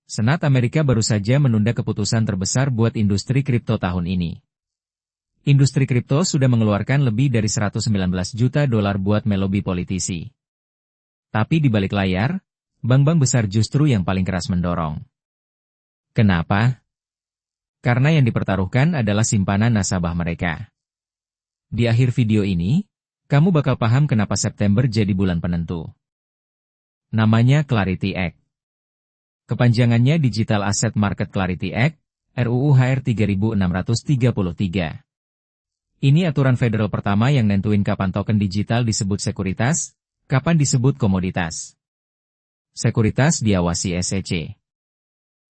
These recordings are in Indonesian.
Senat Amerika baru saja menunda keputusan terbesar buat industri kripto tahun ini. Industri kripto sudah mengeluarkan lebih dari 119 juta dolar buat melobi politisi. Tapi di balik layar, bank-bank besar justru yang paling keras mendorong. Kenapa? Karena yang dipertaruhkan adalah simpanan nasabah mereka. Di akhir video ini, kamu bakal paham kenapa September jadi bulan penentu. Namanya Clarity Act. Kepanjangannya Digital Asset Market Clarity Act, RUU HR 3633. Ini aturan federal pertama yang nentuin kapan token digital disebut sekuritas, kapan disebut komoditas. Sekuritas diawasi SEC.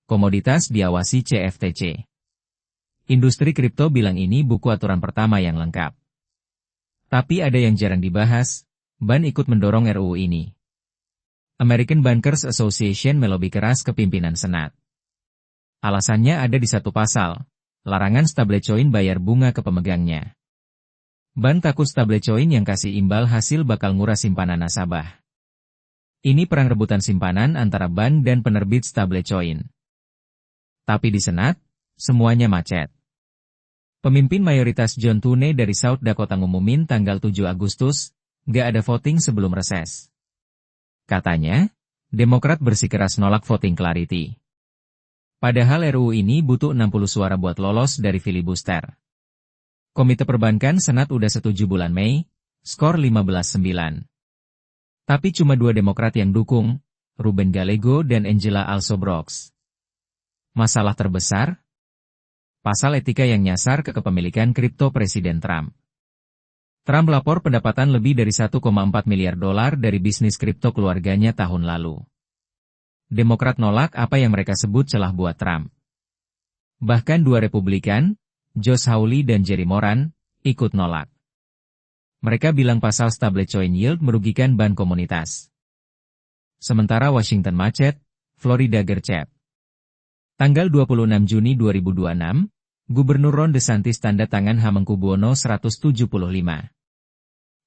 Komoditas diawasi CFTC. Industri kripto bilang ini buku aturan pertama yang lengkap. Tapi ada yang jarang dibahas, BAN ikut mendorong RUU ini. American Bankers Association melobi keras ke pimpinan Senat. Alasannya ada di satu pasal, larangan stablecoin bayar bunga ke pemegangnya. BAN takut stablecoin yang kasih imbal hasil bakal nguras simpanan nasabah. Ini perang rebutan simpanan antara BAN dan penerbit stablecoin. Tapi di Senat, semuanya macet. Pemimpin mayoritas John Tooney dari South Dakota ngumumin tanggal 7 Agustus, nggak ada voting sebelum reses. Katanya, Demokrat bersikeras nolak voting clarity. Padahal RUU ini butuh 60 suara buat lolos dari filibuster. Komite Perbankan Senat udah setuju bulan Mei, skor 15-9. Tapi cuma 2 Demokrat yang dukung, Ruben Gallego dan Angela Alsobrooks. Masalah terbesar? Pasal etika yang nyasar ke kepemilikan kripto Presiden Trump. Trump lapor pendapatan lebih dari 1,4 miliar dolar dari bisnis kripto keluarganya tahun lalu. Demokrat nolak apa yang mereka sebut celah buat Trump. Bahkan 2 Republikan, Josh Hawley dan Jerry Moran, ikut nolak. Mereka bilang pasal stablecoin yield merugikan BAN komunitas. Sementara Washington macet, Florida gercep. Tanggal 26 Juni 2026, Gubernur Ron DeSantis tanda tangan Hamengkubuwono 175.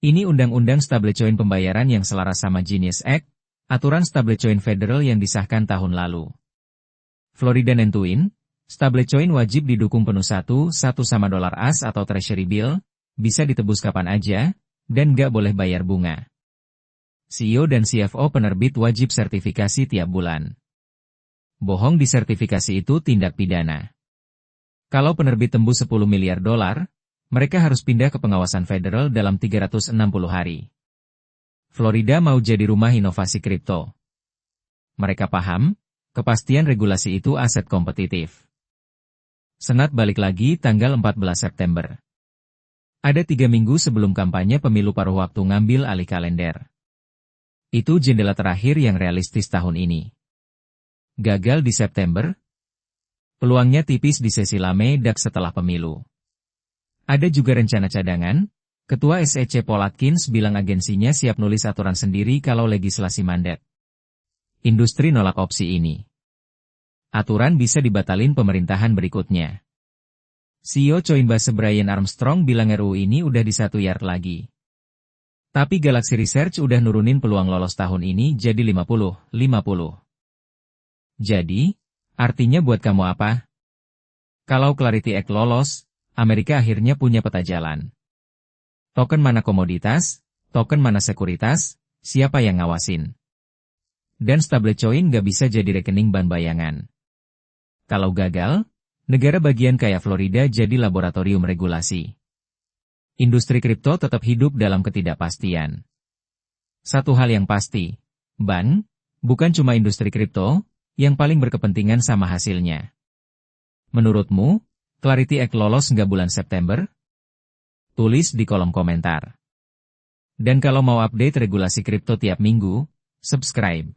Ini undang-undang stablecoin pembayaran yang selaras sama Genius Act, aturan stablecoin federal yang disahkan tahun lalu. Florida nentuin, stablecoin wajib didukung penuh satu sama dolar AS atau treasury bill, bisa ditebus kapan aja, dan nggak boleh bayar bunga. CEO dan CFO penerbit wajib sertifikasi tiap bulan. Bohong di sertifikasi itu tindak pidana. Kalau penerbit tembus 10 miliar dolar, mereka harus pindah ke pengawasan federal dalam 360 hari. Florida mau jadi rumah inovasi kripto. Mereka paham, kepastian regulasi itu aset kompetitif. Senat balik lagi tanggal 14 September. Ada 3 minggu sebelum kampanye pemilu paruh waktu ngambil alih kalender. Itu jendela terakhir yang realistis tahun ini. Gagal di September? Peluangnya tipis di sesi lame dak setelah pemilu. Ada juga rencana cadangan, Ketua SEC Paul Atkins bilang agensinya siap nulis aturan sendiri kalau legislasi mandat. Industri nolak opsi ini. Aturan bisa dibatalin pemerintahan berikutnya. CEO Coinbase Brian Armstrong bilang RUU ini udah di 1 yard lagi. Tapi Galaxy Research udah nurunin peluang lolos tahun ini jadi 50-50. Jadi, artinya buat kamu apa? Kalau Clarity Act lolos, Amerika akhirnya punya peta jalan. Token mana komoditas, token mana sekuritas, siapa yang ngawasin. Dan stablecoin nggak bisa jadi rekening BAN bayangan. Kalau gagal, negara bagian kayak Florida jadi laboratorium regulasi. Industri kripto tetap hidup dalam ketidakpastian. Satu hal yang pasti, BAN, bukan cuma industri kripto, yang paling berkepentingan sama hasilnya. Menurutmu, Clarity Act lolos nggak bulan September? Tulis di kolom komentar. Dan kalau mau update regulasi kripto tiap minggu, subscribe.